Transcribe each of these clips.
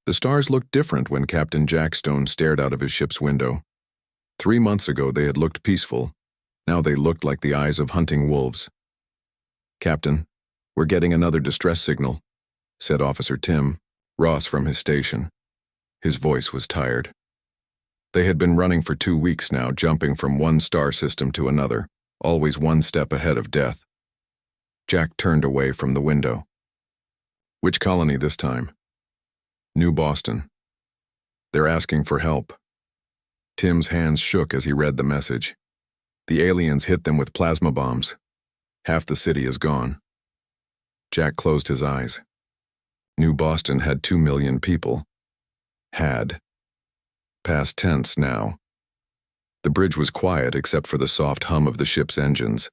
The stars looked different when Captain Jack Stone stared out of his ship's window. 3 months ago they had looked peaceful. Now they looked like the eyes of hunting wolves. "Captain, we're getting another distress signal," said Officer Tim Ross from his station. His voice was tired. They had been running for 2 weeks now, jumping from one star system to another, always one step ahead of death. Jack turned away from the window. "Which colony this time?" "New Boston. They're asking for help." Tim's hands shook as he read the message. "The aliens hit them with plasma bombs. Half the city is gone." Jack closed his eyes. New Boston had 2 million people. Had. Past tense now. The bridge was quiet except for the soft hum of the ship's engines.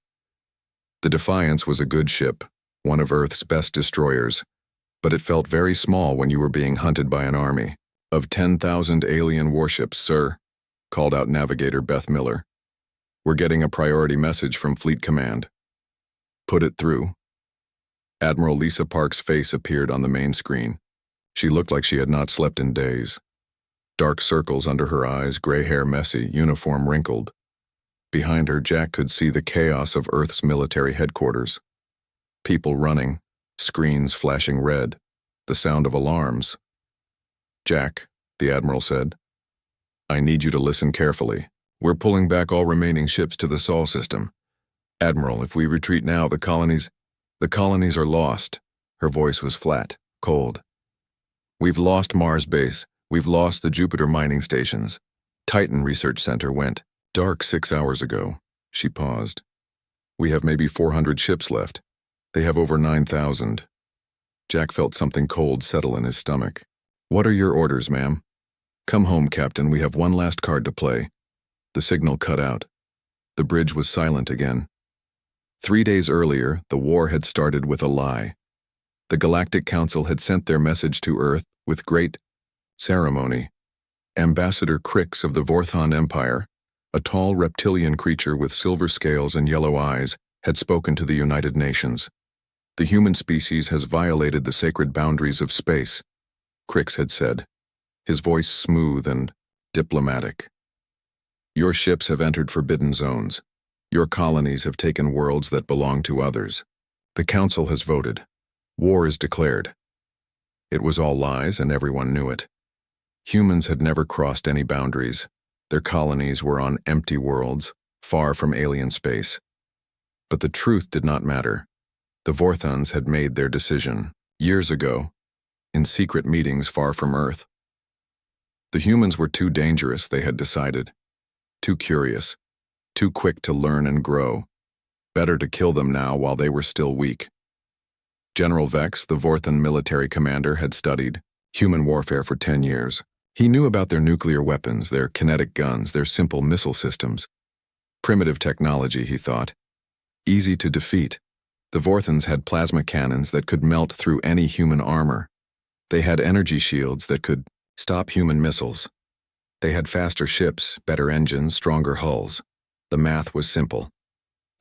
The Defiance was a good ship, one of Earth's best destroyers, but it felt very small when you were being hunted by an army. "Of 10,000 alien warships, sir," called out Navigator Beth Miller. "We're getting a priority message from Fleet Command." "Put it through." Admiral Lisa Park's face appeared on the main screen. She looked like she had not slept in days. Dark circles under her eyes, gray hair messy, uniform wrinkled. Behind her, Jack could see the chaos of Earth's military headquarters. People running, screens flashing red, the sound of alarms. "Jack," the Admiral said, "I need you to listen carefully. We're pulling back all remaining ships to the Sol system. Admiral, if we retreat now, the colonies are lost." Her voice was flat, cold. "We've lost Mars base. We've lost the Jupiter mining stations. Titan Research Center went dark 6 hours ago." She paused. "We have maybe 400 ships left. They have over 9,000. Jack felt something cold settle in his stomach. "What are your orders, ma'am?" "Come home, Captain. We have one last card to play." The signal cut out. The bridge was silent again. 3 days earlier, the war had started with a lie. The Galactic Council had sent their message to Earth with great ceremony. Ambassador Crix of the Vorthon Empire, a tall reptilian creature with silver scales and yellow eyes, had spoken to the United Nations. "The human species has violated the sacred boundaries of space," Crix had said, his voice smooth and diplomatic. "Your ships have entered forbidden zones. Your colonies have taken worlds that belong to others. The Council has voted. War is declared." It was all lies, and everyone knew it. Humans had never crossed any boundaries. Their colonies were on empty worlds, far from alien space. But the truth did not matter. The Vorthons had made their decision, years ago, in secret meetings far from Earth. The humans were too dangerous, they had decided. Too curious. Too quick to learn and grow. Better to kill them now while they were still weak. General Vex, the Vorthon military commander, had studied human warfare for 10 years. He knew about their nuclear weapons, their kinetic guns, their simple missile systems. Primitive technology, he thought. Easy to defeat. The Vorthons had plasma cannons that could melt through any human armor. They had energy shields that could stop human missiles. They had faster ships, better engines, stronger hulls. The math was simple.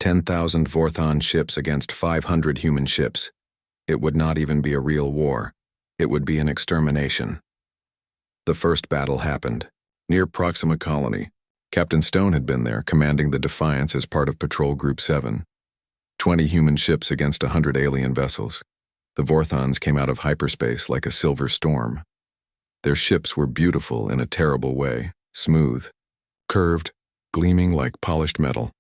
10,000 Vorthon ships against 500 human ships. It would not even be a real war. It would be an extermination. The first battle happened, near Proxima Colony. Captain Stone had been there, commanding the Defiance as part of Patrol Group 7. 20 human ships against 100 alien vessels. The Vorthons came out of hyperspace like a silver storm. Their ships were beautiful in a terrible way, smooth, curved, gleaming like polished metal.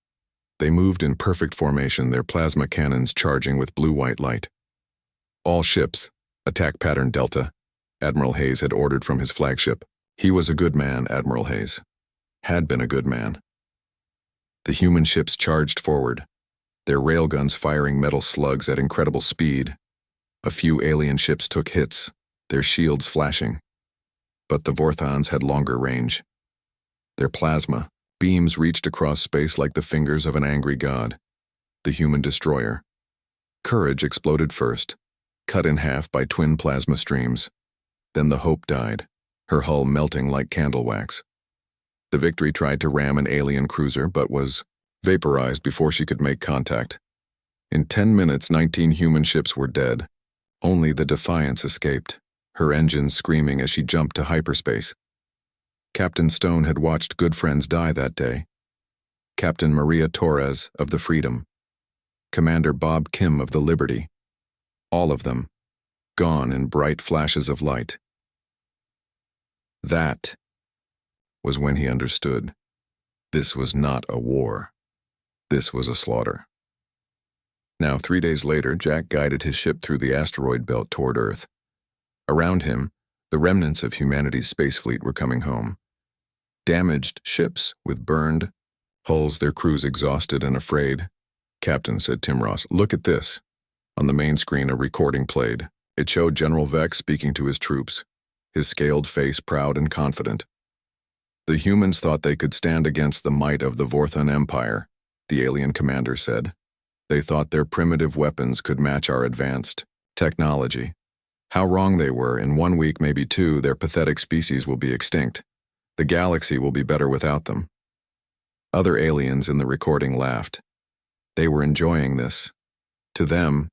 They moved in perfect formation, their plasma cannons charging with blue-white light. "All ships, attack pattern Delta," Admiral Hayes had ordered from his flagship. He was a good man, Admiral Hayes. Had been a good man. The human ships charged forward, their railguns firing metal slugs at incredible speed. A few alien ships took hits, their shields flashing. But the Vorthons had longer range. Their plasma beams reached across space like the fingers of an angry god. The human destroyer. Courage exploded first, cut in half by twin plasma streams. Then the Hope died, her hull melting like candle wax. The Victory tried to ram an alien cruiser but was vaporized before she could make contact. In 10 minutes, 19 human ships were dead. Only the Defiance escaped. her engines screaming as she jumped to hyperspace. Captain Stone had watched good friends die that day. Captain Maria Torres of the Freedom, Commander Bob Kim of the Liberty, all of them, gone in bright flashes of light. That was when he understood. This was not a war. This was a slaughter. Now, 3 days later, Jack guided his ship through the asteroid belt toward Earth. Around him, the remnants of humanity's space fleet were coming home. Damaged ships with burned hulls, their crews exhausted and afraid. "Captain," said Tim Ross, "look at this." On the main screen, a recording played. It showed General Vex speaking to his troops, his scaled face proud and confident. "The humans thought they could stand against the might of the Vorthon Empire," the alien commander said. "They thought their primitive weapons could match our advanced technology. How wrong they were. In 1 week, maybe 2, their pathetic species will be extinct. The galaxy will be better without them." Other aliens in the recording laughed. They were enjoying this. To them,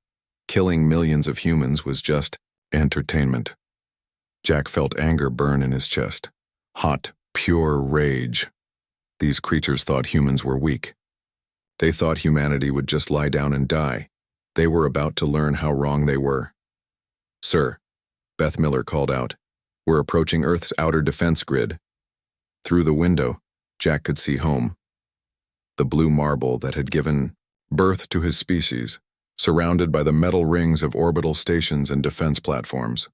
killing millions of humans was just entertainment. Jack felt anger burn in his chest. Hot, pure rage. These creatures thought humans were weak. They thought humanity would just lie down and die. They were about to learn how wrong they were. "Sir," Beth Miller called out, "we're approaching Earth's outer defense grid." Through the window, Jack could see home. The blue marble that had given birth to his species, surrounded by the metal rings of orbital stations and defense platforms.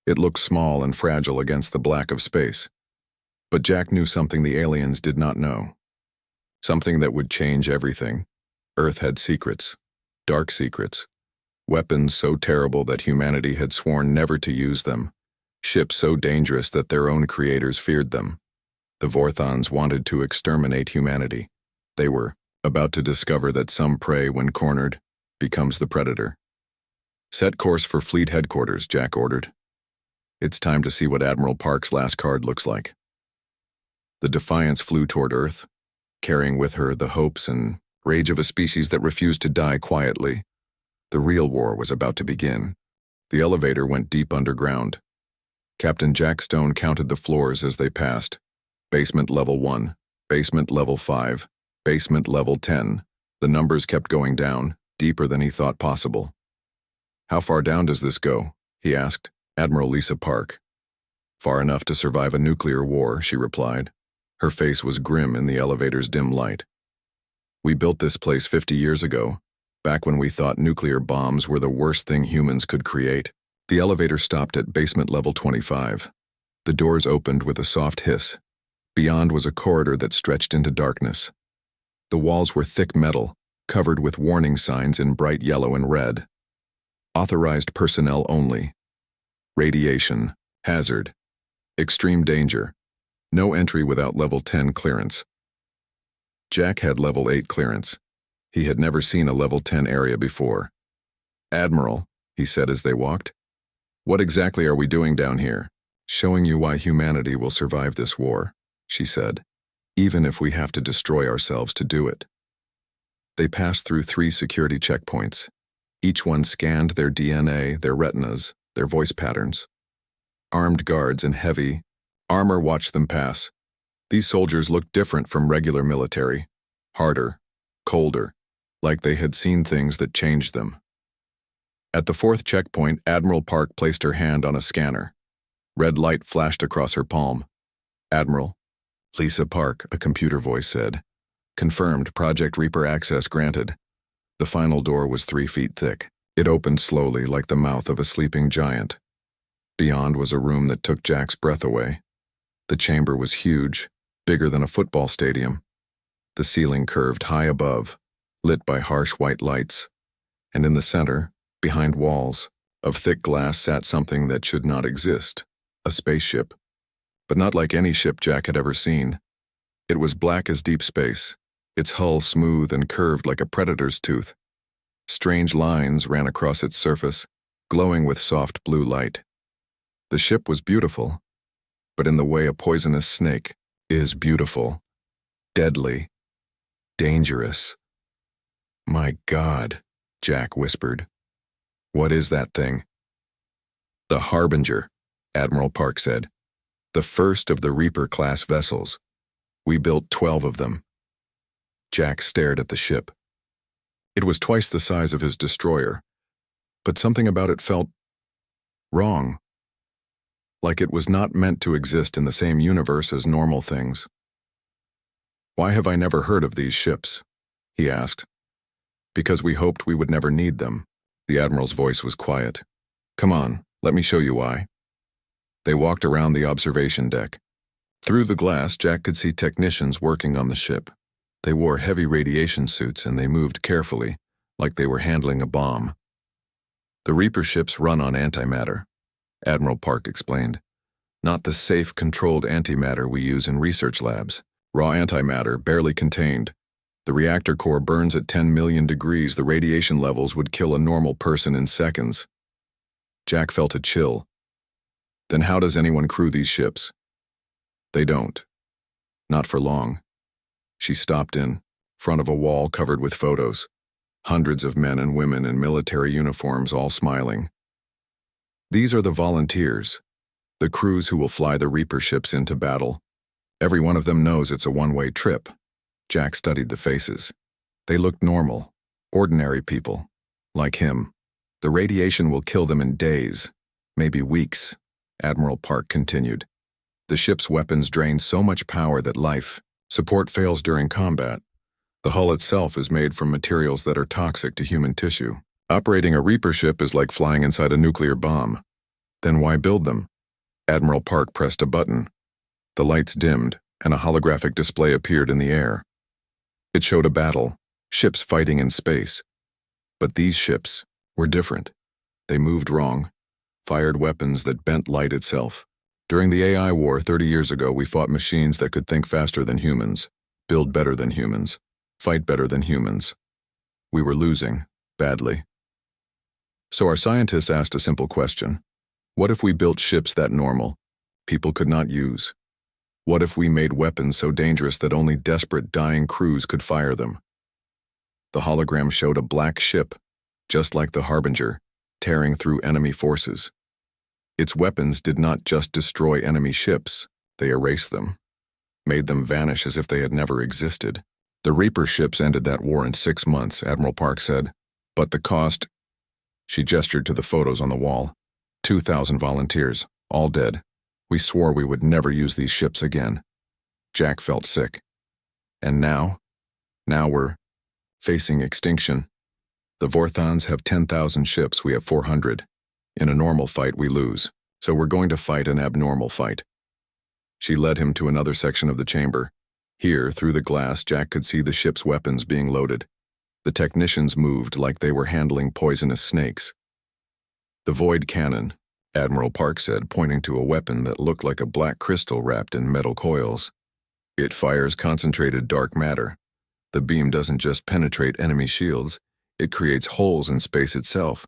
It looked small and fragile against the black of space. But Jack knew something the aliens did not know. Something that would change everything. Earth had secrets, dark secrets. Weapons so terrible that humanity had sworn never to use them. Ships so dangerous that their own creators feared them. The Vorthons wanted to exterminate humanity. They were about to discover that some prey, when cornered, becomes the predator. "Set course for fleet headquarters," Jack ordered. "It's time to see what Admiral Park's last card looks like." The Defiance flew toward Earth, carrying with her the hopes and rage of a species that refused to die quietly. The real war was about to begin. The elevator went deep underground. Captain Jack Stone counted the floors as they passed. Basement level 1, basement level 5, basement level 10. The numbers kept going down, deeper than he thought possible. "How far down does this go?" he asked Admiral Lisa Park. "Far enough to survive a nuclear war," she replied. Her face was grim in the elevator's dim light. "We built this place 50 years ago, back when we thought nuclear bombs were the worst thing humans could create." The elevator stopped at basement level 25. The doors opened with a soft hiss. Beyond was a corridor that stretched into darkness. The walls were thick metal, covered with warning signs in bright yellow and red. "Authorized personnel only. Radiation. Hazard. Extreme danger. No entry without level 10 clearance." Jack had level 8 clearance. He had never seen a level 10 area before. "Admiral," he said as they walked, "what exactly are we doing down here?" "Showing you why humanity will survive this war," she said, "even if we have to destroy ourselves to do it." They passed through 3 security checkpoints. Each one scanned their DNA, their retinas, their voice patterns. Armed guards in heavy armor watched them pass. These soldiers looked different from regular military, harder, colder, like they had seen things that changed them. At the 4th checkpoint, Admiral Park placed her hand on a scanner. Red light flashed across her palm. "Admiral." "Lisa Park," a computer voice said. "Confirmed, Project Reaper access granted." The final door was 3 feet thick. It opened slowly like the mouth of a sleeping giant. Beyond was a room that took Jack's breath away. The chamber was huge, bigger than a football stadium. The ceiling curved high above, lit by harsh white lights. And in the center, behind walls of thick glass, sat something that should not exist, a spaceship. But not like any ship Jack had ever seen. It was black as deep space, its hull smooth and curved like a predator's tooth. Strange lines ran across its surface, glowing with soft blue light. The ship was beautiful, but in the way a poisonous snake is beautiful, deadly, dangerous. "My God," Jack whispered. "What is that thing?" The Harbinger, Admiral Park said. The first of the Reaper-class vessels. We built 12 of them. Jack stared at the ship. It was twice the size of his destroyer, but something about it felt wrong. Like it was not meant to exist in the same universe as normal things. Why have I never heard of these ships? He asked. Because we hoped we would never need them. The Admiral's voice was quiet. Come on, let me show you why. They walked around the observation deck. Through the glass, Jack could see technicians working on the ship. They wore heavy radiation suits and they moved carefully, like they were handling a bomb. The Reaper ships run on antimatter, Admiral Park explained. Not the safe, controlled antimatter we use in research labs. Raw antimatter, barely contained. The reactor core burns at 10 million degrees. The radiation levels would kill a normal person in seconds. Jack felt a chill. Then how does anyone crew these ships? They don't. Not for long. She stopped in front of a wall covered with photos. Hundreds of men and women in military uniforms, all smiling. These are the volunteers, the crews who will fly the Reaper ships into battle. Every one of them knows it's a one-way trip. Jack studied the faces. They looked normal, ordinary people, like him. The radiation will kill them in days, maybe weeks, Admiral Park continued. The ship's weapons drain so much power that life support fails during combat. The hull itself is made from materials that are toxic to human tissue. Operating a Reaper ship is like flying inside a nuclear bomb. Then why build them? Admiral Park pressed a button. The lights dimmed, and a holographic display appeared in the air. It showed a battle, ships fighting in space. But these ships were different. They moved wrong, fired weapons that bent light itself. During the AI war 30 years ago, we fought machines that could think faster than humans, build better than humans, fight better than humans. We were losing, badly. So our scientists asked a simple question. What if we built ships that normal, people could not use? What if we made weapons so dangerous that only desperate, dying crews could fire them? The hologram showed a black ship, just like the Harbinger, tearing through enemy forces. Its weapons did not just destroy enemy ships, they erased them, made them vanish as if they had never existed. The Reaper ships ended that war in 6 months, Admiral Park said. But the cost... She gestured to the photos on the wall. 2,000 volunteers, all dead. We swore we would never use these ships again. Jack felt sick. And now? Now we're facing extinction. The Vorthons have 10,000 ships, we have 400. In a normal fight, we lose. So we're going to fight an abnormal fight. She led him to another section of the chamber. Here, through the glass, Jack could see the ship's weapons being loaded. The technicians moved like they were handling poisonous snakes. The void cannon, Admiral Park said, pointing to a weapon that looked like a black crystal wrapped in metal coils. It fires concentrated dark matter. The beam doesn't just penetrate enemy shields, it creates holes in space itself.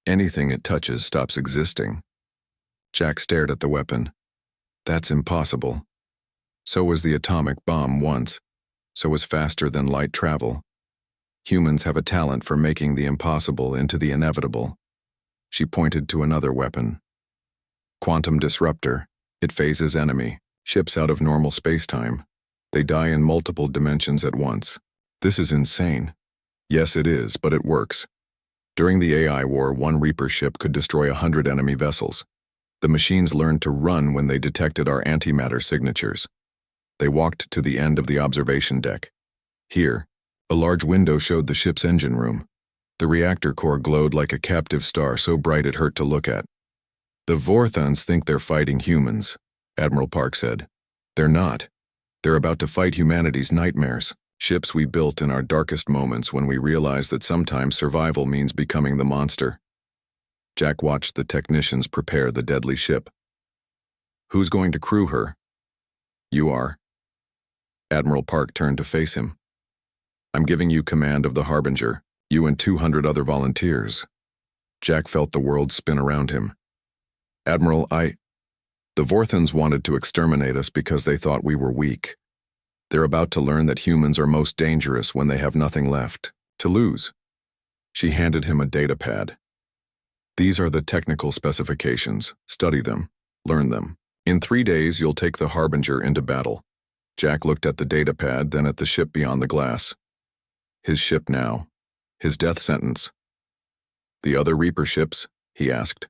Anything it touches stops existing. Jack stared at the weapon. That's impossible. So was the atomic bomb once. So was faster than light travel. Humans have a talent for making the impossible into the inevitable. She pointed to another weapon. Quantum disruptor. It phases enemy ships out of normal space-time. They die in multiple dimensions at once. This is insane. Yes, it is, but it works. During the AI war, one Reaper ship could destroy 100 enemy vessels. The machines learned to run when they detected our antimatter signatures. They walked to the end of the observation deck. Here, a large window showed the ship's engine room. The reactor core glowed like a captive star, so bright it hurt to look at. The Vorthons think they're fighting humans, Admiral Park said. They're not. They're about to fight humanity's nightmares. Ships we built in our darkest moments when we realized that sometimes survival means becoming the monster. Jack watched the technicians prepare the deadly ship. Who's going to crew her? You are. Admiral Park turned to face him. I'm giving you command of the Harbinger, you and 200 other volunteers. Jack felt the world spin around him. Admiral, The Vorthons wanted to exterminate us because they thought we were weak. They're about to learn that humans are most dangerous when they have nothing left to lose. She handed him a data pad. These are the technical specifications. Study them. Learn them. In 3 days, you'll take the Harbinger into battle. Jack looked at the datapad, then at the ship beyond the glass. His ship now. His death sentence. The other Reaper ships, he asked.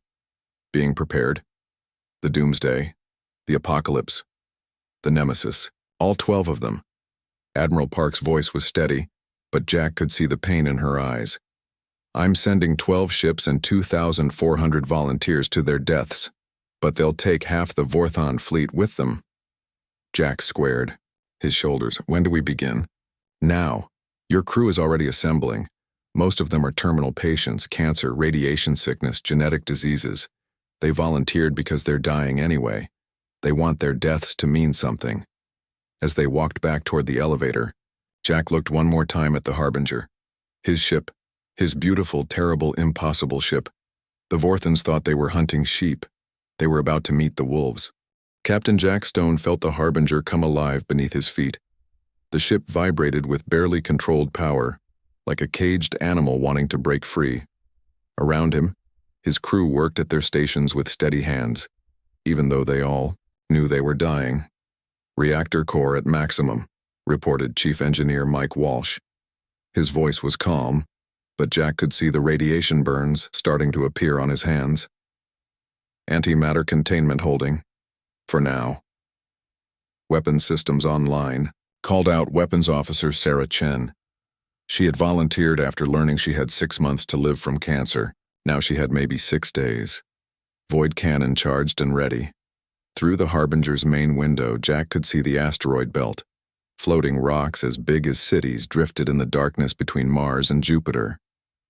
Being prepared. The Doomsday. The Apocalypse. The Nemesis. All 12 of them. Admiral Park's voice was steady, but Jack could see the pain in her eyes. I'm sending 12 ships and 2,400 volunteers to their deaths, but they'll take half the Vorthon fleet with them. Jack squared his shoulders. When do we begin? Now. Your crew is already assembling. Most of them are terminal patients, cancer, radiation sickness, genetic diseases. They volunteered because they're dying anyway. They want their deaths to mean something. As they walked back toward the elevator, Jack looked one more time at the Harbinger. His ship. His beautiful, terrible, impossible ship. The Vorthons thought they were hunting sheep. They were about to meet the wolves. Captain Jack Stone felt the Harbinger come alive beneath his feet. The ship vibrated with barely controlled power, like a caged animal wanting to break free. Around him, his crew worked at their stations with steady hands, even though they all knew they were dying. Reactor core at maximum, reported Chief Engineer Mike Walsh. His voice was calm, but Jack could see the radiation burns starting to appear on his hands. Antimatter containment holding. For now. Weapons systems online, called out Weapons Officer Sarah Chen. She had volunteered after learning she had 6 months to live from cancer. Now she had maybe 6 days. Void cannon charged and ready. Through the Harbinger's main window, Jack could see the asteroid belt. Floating rocks as big as cities drifted in the darkness between Mars and Jupiter.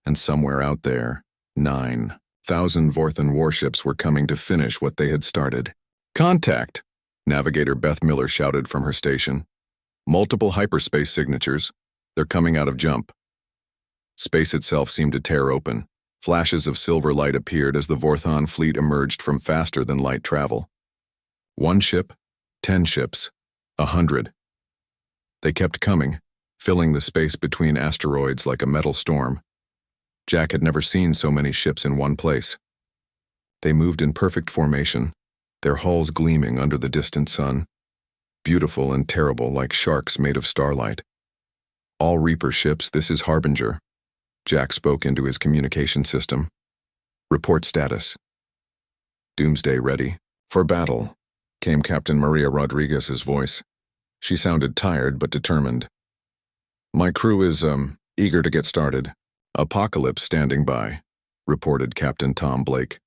And somewhere out there, 9,000 Vorthon warships were coming to finish what they had started. Contact! Navigator Beth Miller shouted from her station. Multiple hyperspace signatures. They're coming out of jump. Space itself seemed to tear open. Flashes of silver light appeared as the Vorthon fleet emerged from faster-than-light travel. 1 ship, 10 ships, 100. They kept coming, filling the space between asteroids like a metal storm. Jack had never seen so many ships in one place. They moved in perfect formation, their hulls gleaming under the distant sun, beautiful and terrible like sharks made of starlight. All Reaper ships, this is Harbinger. Jack spoke into his communication system. Report status. Doomsday ready. For battle, came Captain Maria Rodriguez's voice. She sounded tired but determined. My crew is, eager to get started. Apocalypse standing by, reported Captain Tom Blake.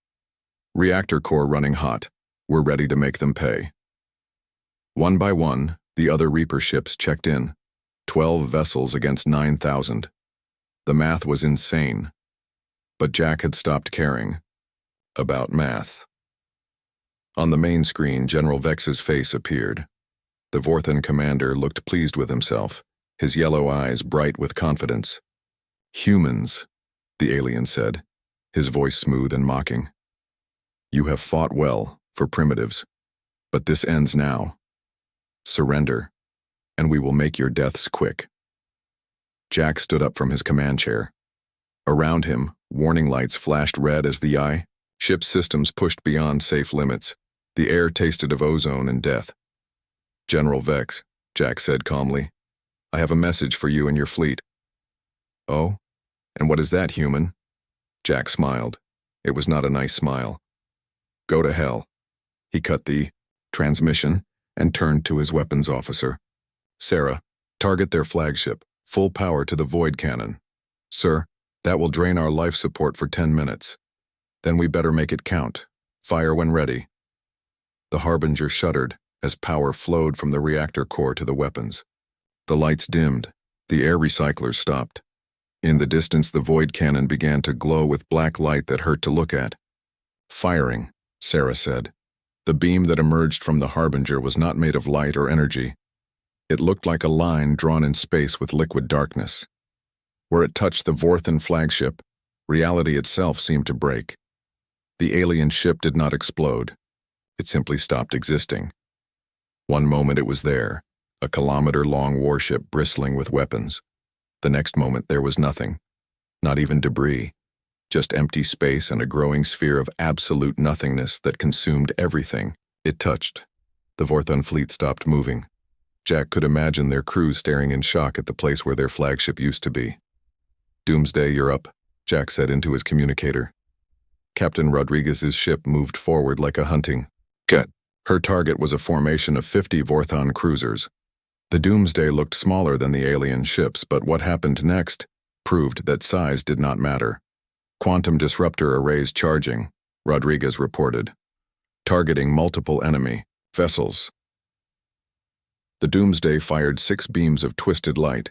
Reactor core running hot. We're ready to make them pay. One by one, the other Reaper ships checked in. 12 vessels against 9,000. The math was insane. But Jack had stopped caring. About math. On the main screen, General Vex's face appeared. The Vorthon commander looked pleased with himself, his yellow eyes bright with confidence. Humans, the alien said, his voice smooth and mocking. You have fought well, for primitives, but this ends now. Surrender, and we will make your deaths quick. Jack stood up from his command chair. Around him, warning lights flashed red as the eye. Ship systems pushed beyond safe limits. The air tasted of ozone and death. General Vex, Jack said calmly, I have a message for you and your fleet. Oh? And what is that, human? Jack smiled. It was not a nice smile. Go to hell. He cut the transmission and turned to his weapons officer. Sarah, target their flagship. Full power to the void cannon. Sir, that will drain our life support for 10 minutes. Then we better make it count. Fire when ready. The Harbinger shuddered as power flowed from the reactor core to the weapons. The lights dimmed. The air recyclers stopped. In the distance, the void cannon began to glow with black light that hurt to look at. Firing, Sarah said. The beam that emerged from the Harbinger was not made of light or energy. It looked like a line drawn in space with liquid darkness. Where it touched the Vorthon flagship, reality itself seemed to break. The alien ship did not explode. It simply stopped existing. One moment it was there, a kilometer-long warship bristling with weapons. The next moment there was nothing, not even debris. just empty space and a growing sphere of absolute nothingness that consumed everything it touched. The Vorthon fleet stopped moving. Jack could imagine their crews staring in shock at the place where their flagship used to be. "Doomsday, you're up," Jack said into his communicator. Captain Rodriguez's ship moved forward like a hunting cat. Her target was a formation of 50 Vorthon cruisers. The Doomsday looked smaller than the alien ships, but what happened next proved that size did not matter. "Quantum disruptor arrays charging," Rodriguez reported. "Targeting multiple enemy vessels." The Doomsday fired 6 beams of twisted light.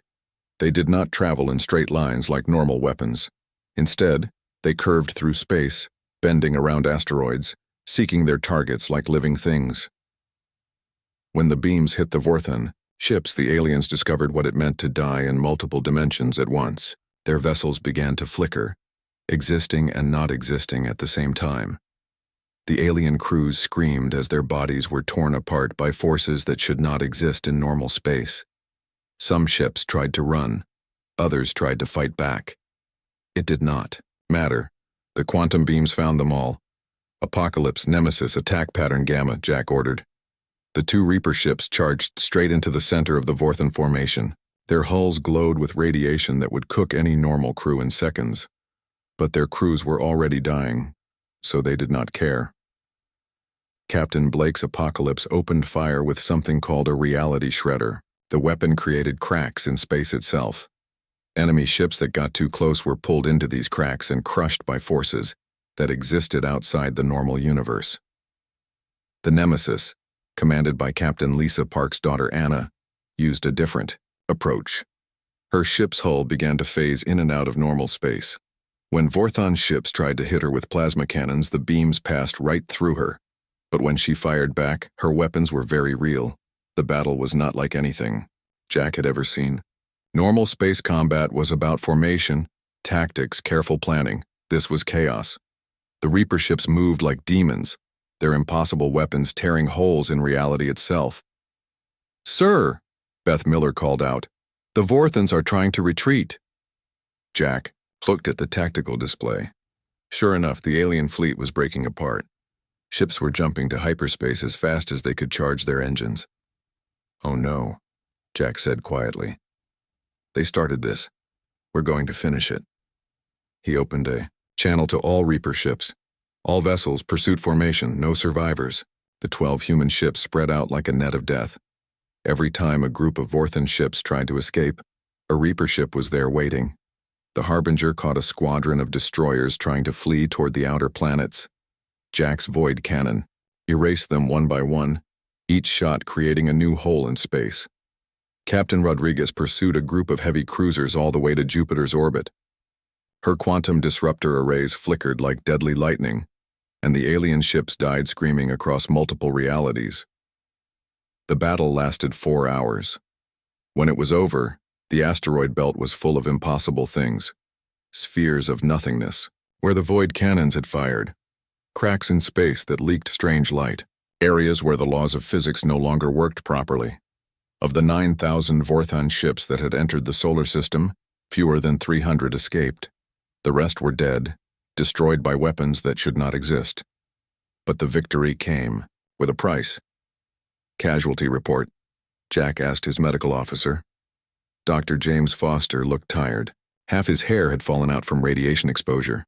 They did not travel in straight lines like normal weapons. Instead, they curved through space, bending around asteroids, seeking their targets like living things. When the beams hit the Vorthon ships, the aliens discovered what it meant to die in multiple dimensions at once. Their vessels began to flicker, existing and not existing at the same time. The alien crews screamed as their bodies were torn apart by forces that should not exist in normal space. Some ships tried to run, others tried to fight back. It did not matter. The quantum beams found them all. "Apocalypse, Nemesis, attack pattern Gamma," Jack ordered. The 2 Reaper ships charged straight into the center of the Vorthon formation. Their hulls glowed with radiation that would cook any normal crew in seconds. But their crews were already dying, so they did not care. Captain Blake's Apocalypse opened fire with something called a reality shredder. The weapon created cracks in space itself. Enemy ships that got too close were pulled into these cracks and crushed by forces that existed outside the normal universe. The Nemesis, commanded by Captain Lisa Park's daughter Anna, used a different approach. Her ship's hull began to phase in and out of normal space. When Vorthon ships tried to hit her with plasma cannons, the beams passed right through her. But when she fired back, her weapons were very real. The battle was not like anything Jack had ever seen. Normal space combat was about formation, tactics, careful planning. This was chaos. The Reaper ships moved like demons, their impossible weapons tearing holes in reality itself. "Sir," Beth Miller called out, "the Vorthons are trying to retreat." Jack looked at the tactical display. Sure enough, the alien fleet was breaking apart. Ships were jumping to hyperspace as fast as they could charge their engines. "Oh no," Jack said quietly. "They started this. We're going to finish it." He opened a channel to all Reaper ships. "All vessels, pursuit formation, no survivors." The 12 human ships spread out like a net of death. Every time a group of Vorthon ships tried to escape, a Reaper ship was there waiting. The Harbinger caught a squadron of destroyers trying to flee toward the outer planets. Jack's void cannon erased them one by one, each shot creating a new hole in space. Captain Rodriguez pursued a group of heavy cruisers all the way to Jupiter's orbit. Her quantum disruptor arrays flickered like deadly lightning, and the alien ships died screaming across multiple realities. The battle lasted 4 hours. When it was over, the asteroid belt was full of impossible things. Spheres of nothingness, where the void cannons had fired. Cracks in space that leaked strange light. Areas where the laws of physics no longer worked properly. Of the 9,000 Vorthon ships that had entered the solar system, fewer than 300 escaped. The rest were dead, destroyed by weapons that should not exist. But the victory came, with a price. "Casualty report," Jack asked his medical officer. Dr. James Foster looked tired. Half his hair had fallen out from radiation exposure.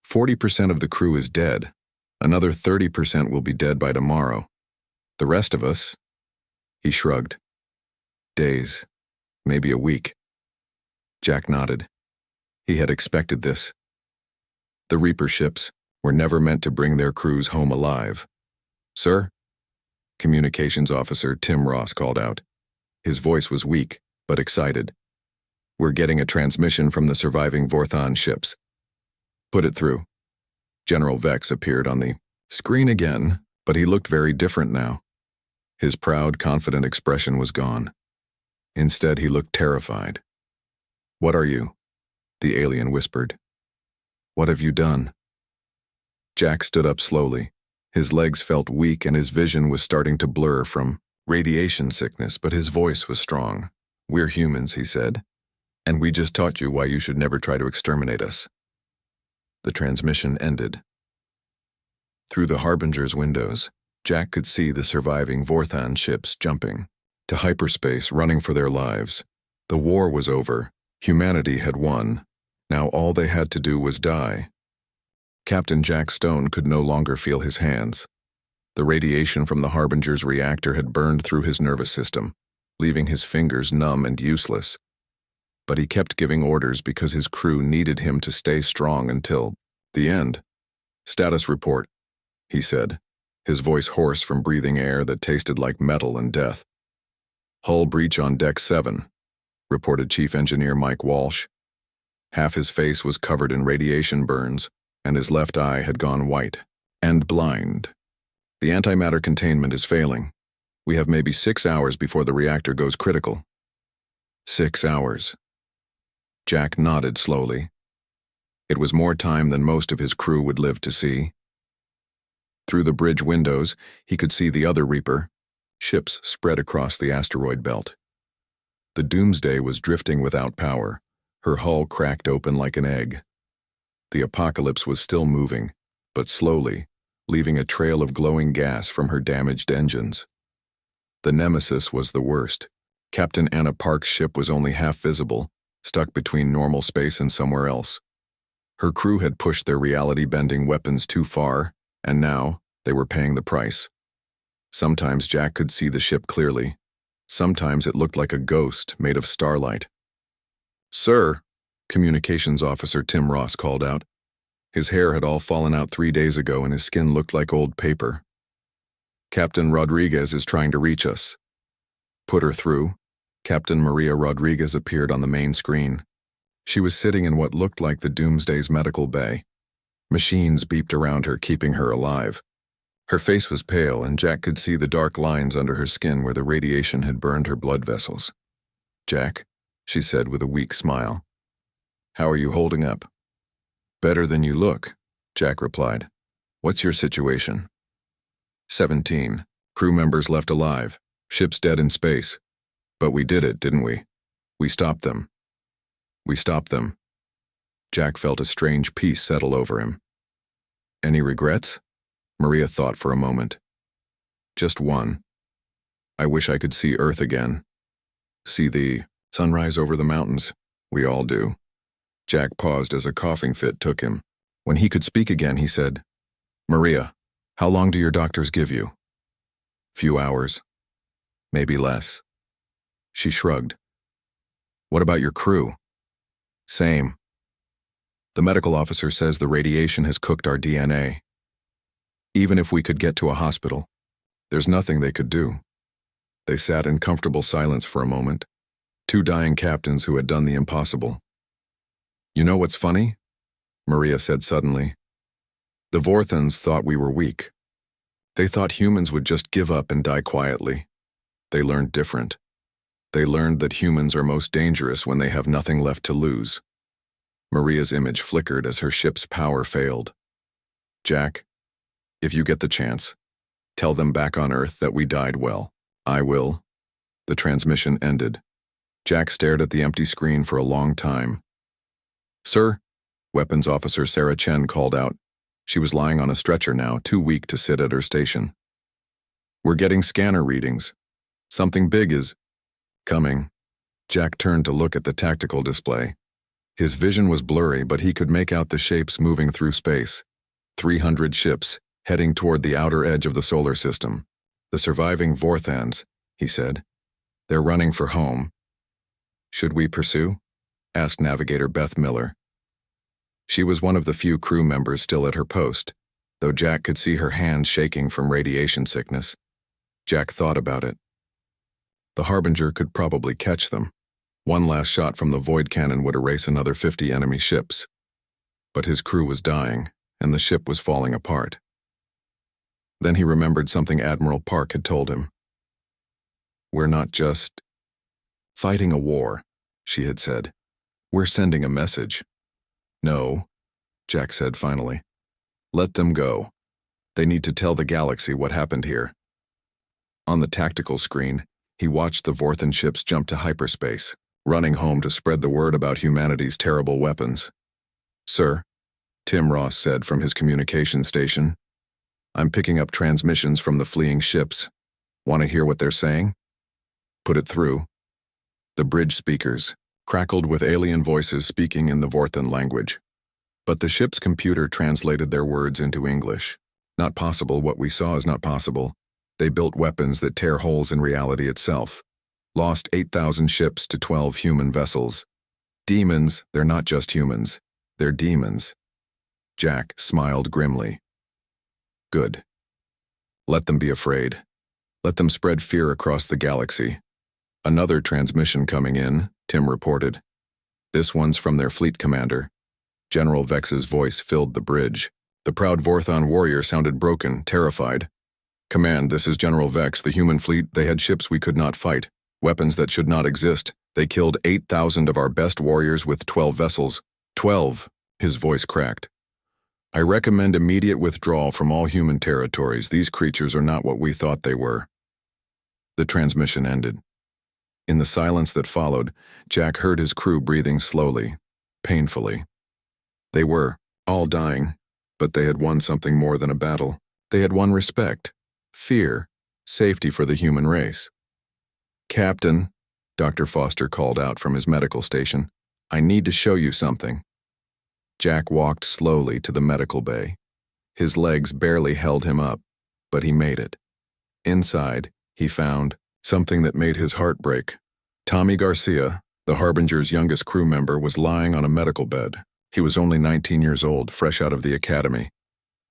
40% of the crew is dead. Another 30% will be dead by tomorrow. The rest of us, he shrugged. Days, maybe a week. Jack nodded. He had expected this. The Reaper ships were never meant to bring their crews home alive. "Sir?" Communications Officer Tim Ross called out. His voice was weak, but excited. "We're getting a transmission from the surviving Vorthon ships." "Put it through." General Vex appeared on the screen again, but he looked very different now. His proud, confident expression was gone. Instead, he looked terrified. "What are you?" the alien whispered. "What have you done?" Jack stood up slowly. His legs felt weak and his vision was starting to blur from radiation sickness, but his voice was strong. "We're humans," he said, "and we just taught you why you should never try to exterminate us." The transmission ended. Through the Harbinger's windows, Jack could see the surviving Vorthan ships jumping to hyperspace, running for their lives. The war was over. Humanity had won. Now all they had to do was die. Captain Jack Stone could no longer feel his hands. The radiation from the Harbinger's reactor had burned through his nervous system, leaving his fingers numb and useless. But he kept giving orders because his crew needed him to stay strong until the end. "Status report," he said, his voice hoarse from breathing air that tasted like metal and death. "Hull breach on Deck 7, reported Chief Engineer Mike Walsh. Half his face was covered in radiation burns, and his left eye had gone white and blind. The antimatter containment is failing. We have maybe 6 hours before the reactor goes critical." 6 hours. Jack nodded slowly. It was more time than most of his crew would live to see. Through the bridge windows, he could see the other Reaper, ships spread across the asteroid belt. The Doomsday was drifting without power, her hull cracked open like an egg. The Apocalypse was still moving, but slowly, leaving a trail of glowing gas from her damaged engines. The Nemesis was the worst. Captain Anna Park's ship was only half visible, stuck between normal space and somewhere else. Her crew had pushed their reality-bending weapons too far, and now they were paying the price. Sometimes Jack could see the ship clearly. Sometimes it looked like a ghost made of starlight. "Sir," Communications Officer Tim Ross called out. His hair had all fallen out 3 days ago and his skin looked like old paper. "Captain Rodriguez is trying to reach us." "Put her through." Captain Maria Rodriguez appeared on the main screen. She was sitting in what looked like the Doomsday's medical bay. Machines beeped around her, keeping her alive. Her face was pale, and Jack could see the dark lines under her skin where the radiation had burned her blood vessels. "Jack," she said with a weak smile. "How are you holding up?" "Better than you look," Jack replied. "What's your situation?" 17. Crew members left alive. Ships dead in space. But we did it, didn't we? We stopped them. We stopped them. Jack felt a strange peace settle over him. "Any regrets?" Maria thought for a moment. "Just one. I wish I could see Earth again. See the sunrise over the mountains. We all do." Jack paused as a coughing fit took him. When he could speak again, he said, "Maria, how long do your doctors give you?" "Few hours. Maybe less." She shrugged. "What about your crew?" "Same. The medical officer says the radiation has cooked our DNA. Even if we could get to a hospital, there's nothing they could do." They sat in comfortable silence for a moment, two dying captains who had done the impossible. "You know what's funny?" Maria said suddenly. "The Vorthans thought we were weak. They thought humans would just give up and die quietly. They learned different. They learned that humans are most dangerous when they have nothing left to lose." Maria's image flickered as her ship's power failed. "Jack, if you get the chance, tell them back on Earth that we died well." "I will." The transmission ended. Jack stared at the empty screen for a long time. "Sir," Weapons Officer Sarah Chen called out. She was lying on a stretcher now, too weak to sit at her station. "We're getting scanner readings. Something big is coming." Jack turned to look at the tactical display. His vision was blurry, but he could make out the shapes moving through space. 300 ships, heading toward the outer edge of the solar system. "The surviving Vorthans," he said. "They're running for home." "Should we pursue?" asked Navigator Beth Miller. She was one of the few crew members still at her post, though Jack could see her hands shaking from radiation sickness. Jack thought about it. The Harbinger could probably catch them. One last shot from the void cannon would erase another 50 enemy ships. But his crew was dying, and the ship was falling apart. Then he remembered something Admiral Park had told him. "We're not just fighting a war," she had said. "We're sending a message." "No," Jack said finally. "Let them go. They need to tell the galaxy what happened here." On the tactical screen, he watched the Vorthan ships jump to hyperspace, running home to spread the word about humanity's terrible weapons. "Sir," Tim Ross said from his communication station. I'm picking up transmissions from the fleeing ships. Want to hear what they're saying? Put it through. The bridge speakers crackled with alien voices speaking in the Vorthan language. But the ship's computer translated their words into English. Not possible, what we saw is not possible. They built weapons that tear holes in reality itself. Lost 8,000 ships to 12 human vessels. Demons, they're not just humans. They're demons. Jack smiled grimly. Good. Let them be afraid. Let them spread fear across the galaxy. Another transmission coming in, Tim reported. This one's from their fleet commander. General Vex's voice filled the bridge. The proud Vorthon warrior sounded broken, terrified. Command, this is General Vex. The human fleet, they had ships we could not fight. Weapons that should not exist. They killed 8,000 of our best warriors with 12 vessels. 12, his voice cracked. I recommend immediate withdrawal from all human territories. These creatures are not what we thought they were. The transmission ended. In the silence that followed, Jack heard his crew breathing slowly, painfully. They were all dying, but they had won something more than a battle. They had won respect, fear, safety for the human race. Captain, Dr. Foster called out from his medical station, I need to show you something. Jack walked slowly to the medical bay. His legs barely held him up, but he made it. Inside, he found something that made his heart break. Tommy Garcia, the Harbinger's youngest crew member, was lying on a medical bed. He was only 19 years old, fresh out of the academy.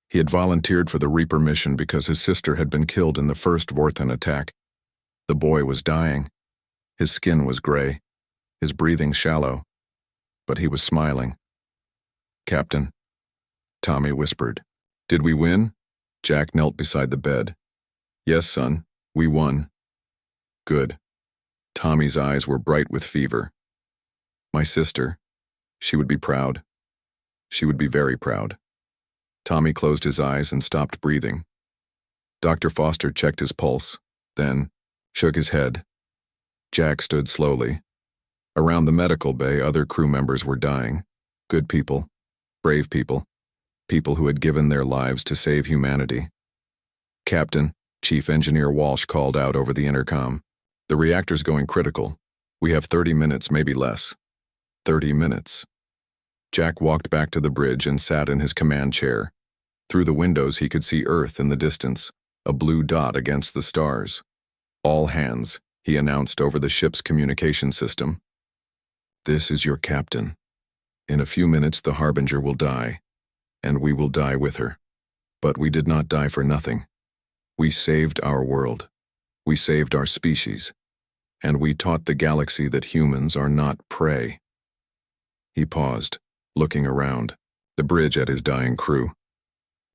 He had volunteered for the Reaper mission because his sister had been killed in the first Vorthan attack. The boy was dying. His skin was gray, his breathing shallow, but he was smiling. Captain, Tommy whispered. Did we win? Jack knelt beside the bed. Yes, son, we won. Good. Tommy's eyes were bright with fever. My sister, she would be proud. She would be very proud. Tommy closed his eyes and stopped breathing. Dr. Foster checked his pulse, then shook his head. Jack stood slowly. Around the medical bay, other crew members were dying. Good people, brave people, people who had given their lives to save humanity. Captain, Chief Engineer Walsh called out over the intercom. The reactor's going critical. We have 30 minutes, maybe less. 30 minutes. Jack walked back to the bridge and sat in his command chair. Through the windows he could see Earth in the distance, a blue dot against the stars. All hands, he announced over the ship's communication system. This is your captain. In a few minutes the Harbinger will die, and we will die with her. But we did not die for nothing. We saved our world. We saved our species. And we taught the galaxy that humans are not prey. He paused, looking around, the bridge at his dying crew.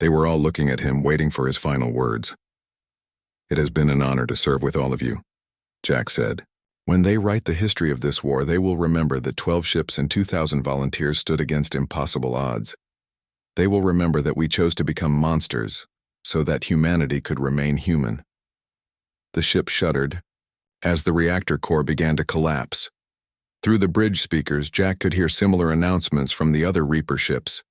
They were all looking at him, waiting for his final words. It has been an honor to serve with all of you, Jack said. When they write the history of this war, they will remember that 12 ships and 2,000 volunteers stood against impossible odds. They will remember that we chose to become monsters so that humanity could remain human. The ship shuddered as the reactor core began to collapse. Through the bridge speakers, Jack could hear similar announcements from the other Reaper ships.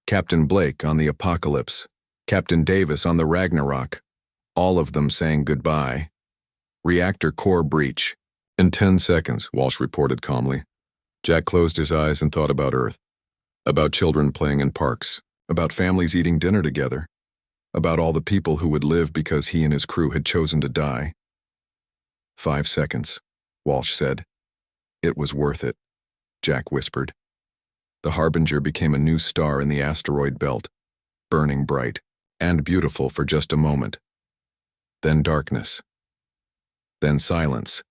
Captain Blake on the Apocalypse, Captain Davis on the Ragnarok, all of them saying goodbye. Reactor core breach. In 10 seconds, Walsh reported calmly. Jack closed his eyes and thought about Earth, about children playing in parks, about families eating dinner together, about all the people who would live because he and his crew had chosen to die. 5 seconds, Walsh said. It was worth it, Jack whispered. The Harbinger became a new star in the asteroid belt, burning bright and beautiful for just a moment. Then darkness. Then silence.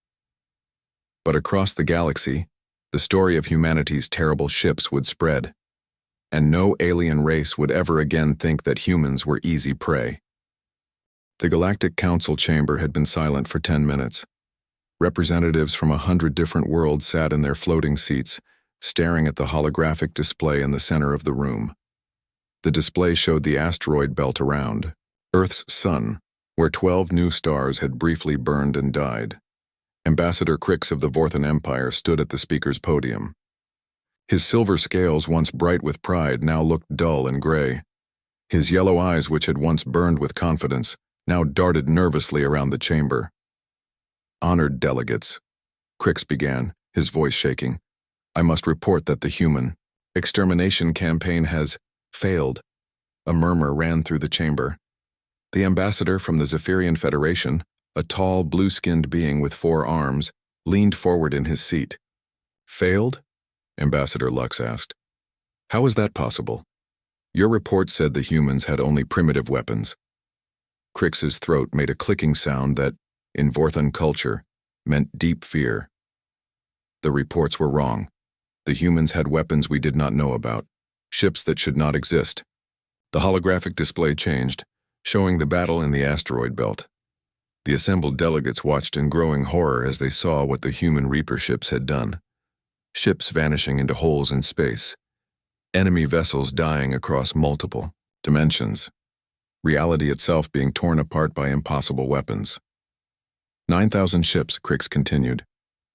But across the galaxy, the story of humanity's terrible ships would spread, and no alien race would ever again think that humans were easy prey. The Galactic Council chamber had been silent for 10 minutes. Representatives from 100 different worlds sat in their floating seats, staring at the holographic display in the center of the room. The display showed the asteroid belt around, Earth's sun, where 12 new stars had briefly burned and died. Ambassador Crix of the Vorthan Empire stood at the speaker's podium. His silver scales, once bright with pride, now looked dull and gray. His yellow eyes, which had once burned with confidence, now darted nervously around the chamber. "Honored delegates," Crix began, his voice shaking, "I must report that the human extermination campaign has failed." A murmur ran through the chamber. The ambassador from the Zephyrian Federation, a tall, blue-skinned being with 4 arms, leaned forward in his seat. "Failed?" Ambassador Lux asked. "How is that possible? Your report said the humans had only primitive weapons." Crix's throat made a clicking sound that, in Vorthon culture, meant deep fear. "The reports were wrong. The humans had weapons we did not know about, ships that should not exist." The holographic display changed, showing the battle in the asteroid belt. The assembled delegates watched in growing horror as they saw what the human Reaper ships had done. Ships vanishing into holes in space. Enemy vessels dying across multiple dimensions. Reality itself being torn apart by impossible weapons. 9,000 ships, Crix continued.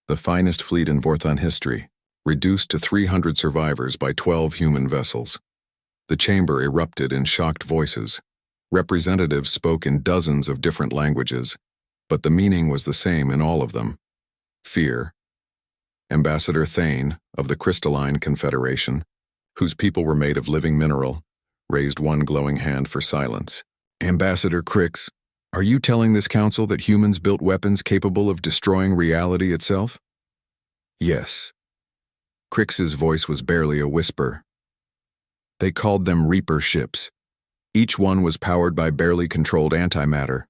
The finest fleet in Vorthon history, reduced to 300 survivors by 12 human vessels. The chamber erupted in shocked voices. Representatives spoke in dozens of different languages, but the meaning was the same in all of them. Fear. Ambassador Thane, of the Crystalline Confederation, whose people were made of living mineral, raised one glowing hand for silence. "Ambassador Crix, are you telling this council that humans built weapons capable of destroying reality itself?" "Yes." Crix's voice was barely a whisper. "They called them Reaper ships. Each one was powered by barely controlled antimatter.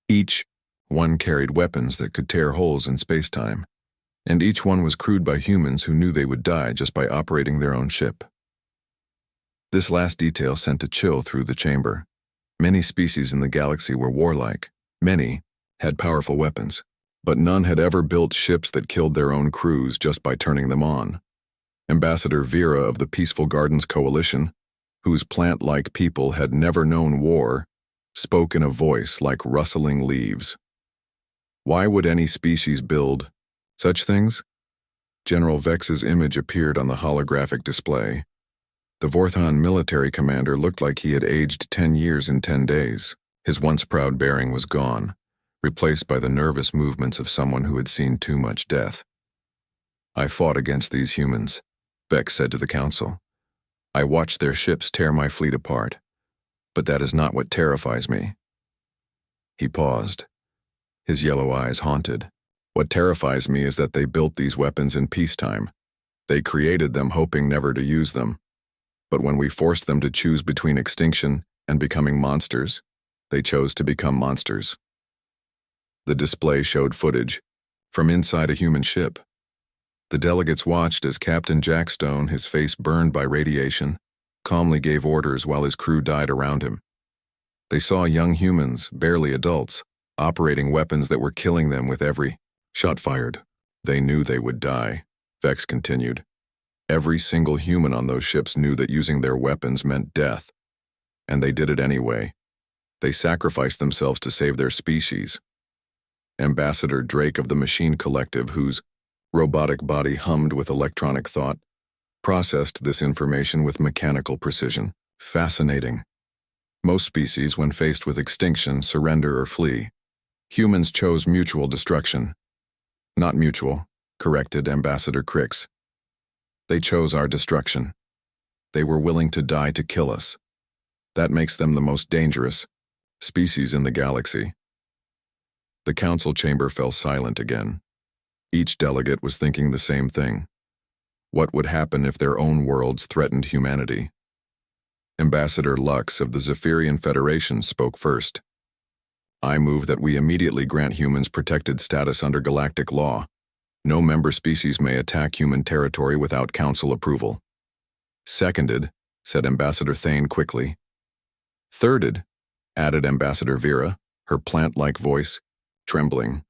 Each one carried weapons that could tear holes in space-time. And each one was crewed by humans who knew they would die just by operating their own ship." This last detail sent a chill through the chamber. Many species in the galaxy were warlike. Many had powerful weapons, but none had ever built ships that killed their own crews just by turning them on. Ambassador Vera of the Peaceful Gardens Coalition, whose plant-like people had never known war, spoke in a voice like rustling leaves. "Why would any species build such things?" General Vex's image appeared on the holographic display. The Vorthon military commander looked like he had aged 10 years in 10 days. His once proud bearing was gone, replaced by the nervous movements of someone who had seen too much death. "I fought against these humans," Vex said to the council. "I watched their ships tear my fleet apart, but that is not what terrifies me." He paused, his yellow eyes haunted. "What terrifies me is that they built these weapons in peacetime. They created them hoping never to use them. But when we forced them to choose between extinction and becoming monsters, they chose to become monsters." The display showed footage from inside a human ship. The delegates watched as Captain Jackstone, his face burned by radiation, calmly gave orders while his crew died around him. They saw young humans, barely adults, operating weapons that were killing them with every shot fired. They knew they would die, Vex continued. Every single human on those ships knew that using their weapons meant death. And they did it anyway. They sacrificed themselves to save their species. Ambassador Drake of the Machine Collective, whose robotic body hummed with electronic thought, processed this information with mechanical precision. Fascinating. Most species, when faced with extinction, surrender or flee. Humans chose mutual destruction. Not mutual, corrected Ambassador Crix. They chose our destruction. They were willing to die to kill us. That makes them the most dangerous species in the galaxy. The council chamber fell silent again. Each delegate was thinking the same thing. What would happen if their own worlds threatened humanity? Ambassador Lux of the Zephyrian Federation spoke first. "I move that we immediately grant humans protected status under galactic law. No member species may attack human territory without council approval." "Seconded," said Ambassador Thane quickly. "Thirded," added Ambassador Vera, her plant-like voice trembling.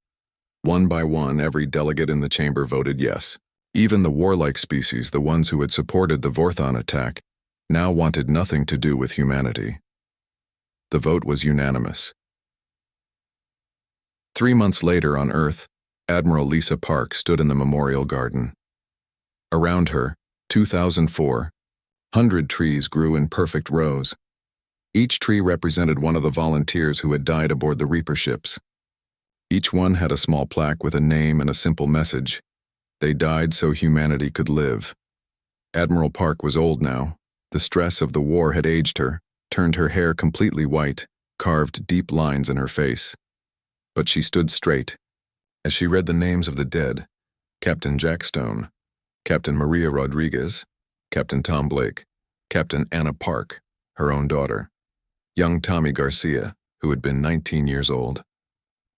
One by one, every delegate in the chamber voted yes. Even the warlike species, the ones who had supported the Vorthon attack, now wanted nothing to do with humanity. The vote was unanimous. 3 months later on Earth, Admiral Lisa Park stood in the memorial garden. Around her, 2004. 100 trees grew in perfect rows. Each tree represented one of the volunteers who had died aboard the Reaper ships. Each one had a small plaque with a name and a simple message. They died so humanity could live. Admiral Park was old now. The stress of the war had aged her, turned her hair completely white, carved deep lines in her face. But she stood straight. As she read the names of the dead, Captain Jack Stone, Captain Maria Rodriguez, Captain Tom Blake, Captain Anna Park, her own daughter, young Tommy Garcia, who had been 19 years old,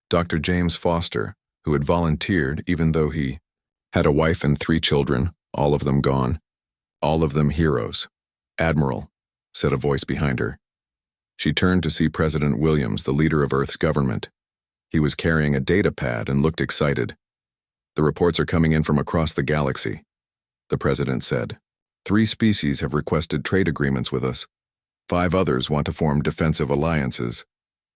Dr. James Foster, who had volunteered even though he had a wife and 3 children, all of them gone, all of them heroes. Admiral, said a voice behind her. She turned to see President Williams, the leader of Earth's government. He was carrying a data pad and looked excited. The reports are coming in from across the galaxy, the president said. 3 species have requested trade agreements with us. 5 others want to form defensive alliances.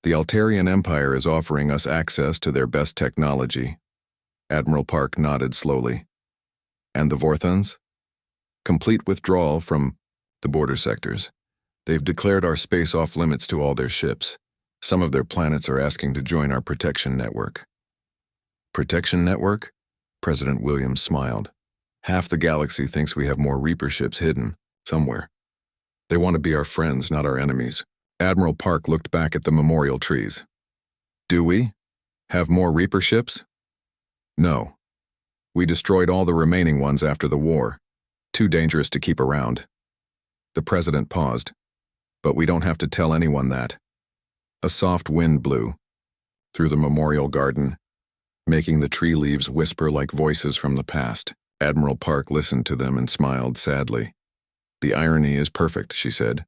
The Altarian Empire is offering us access to their best technology. Admiral Park nodded slowly. And the Vorthons? Complete withdrawal from the border sectors. They've declared our space off limits to all their ships. Some of their planets are asking to join our protection network. Protection network? President Williams smiled. Half the galaxy thinks we have more Reaper ships hidden, somewhere. They want to be our friends, not our enemies. Admiral Park looked back at the memorial trees. Do we? Have more Reaper ships? No. We destroyed all the remaining ones after the war. Too dangerous to keep around. The president paused. But we don't have to tell anyone that. A soft wind blew through the memorial garden, making the tree leaves whisper like voices from the past. Admiral Park listened to them and smiled sadly. The irony is perfect, she said.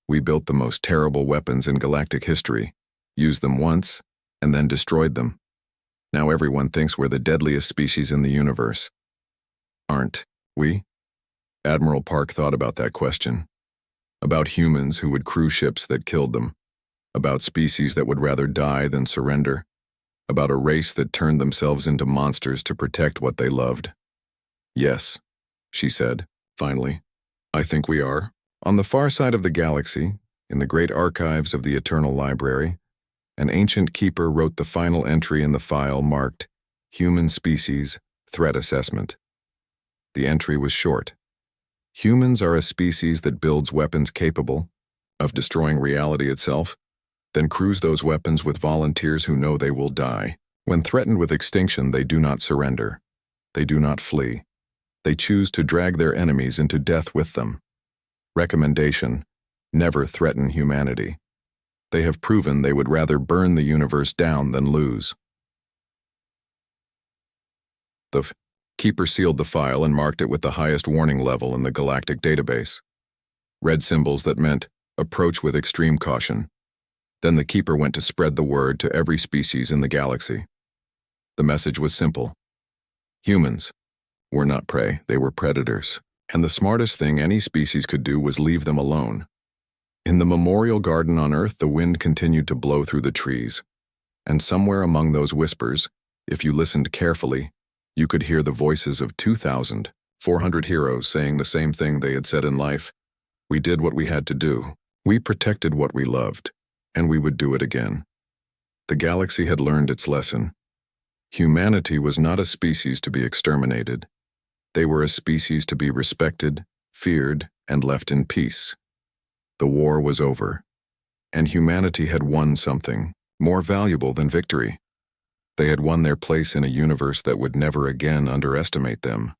We built the most terrible weapons in galactic history, used them once, and then destroyed them. Now everyone thinks we're the deadliest species in the universe. Aren't we? Admiral Park thought about that question. About humans who would crew ships that killed them. About species that would rather die than surrender. About a race that turned themselves into monsters to protect what they loved. Yes, she said, finally. I think we are. On the far side of the galaxy, in the great archives of the Eternal Library, an ancient keeper wrote the final entry in the file marked Human Species Threat Assessment. The entry was short. Humans are a species that builds weapons capable of destroying reality itself, then crews those weapons with volunteers who know they will die. When threatened with extinction, they do not surrender. They do not flee. They choose to drag their enemies into death with them. Recommendation: never threaten humanity. They have proven they would rather burn the universe down than lose. The keeper sealed the file and marked it with the highest warning level in the galactic database. Red symbols that meant, approach with extreme caution. Then the keeper went to spread the word to every species in the galaxy. The message was simple. Humans were not prey, they were predators. And the smartest thing any species could do was leave them alone. In the memorial garden on Earth, the wind continued to blow through the trees. And somewhere among those whispers, if you listened carefully, you could hear the voices of 2,400 heroes saying the same thing they had said in life. We did what we had to do. We protected what we loved, and we would do it again. The galaxy had learned its lesson. Humanity was not a species to be exterminated. They were a species to be respected, feared, and left in peace. The war was over, and humanity had won something more valuable than victory. They had won their place in a universe that would never again underestimate them.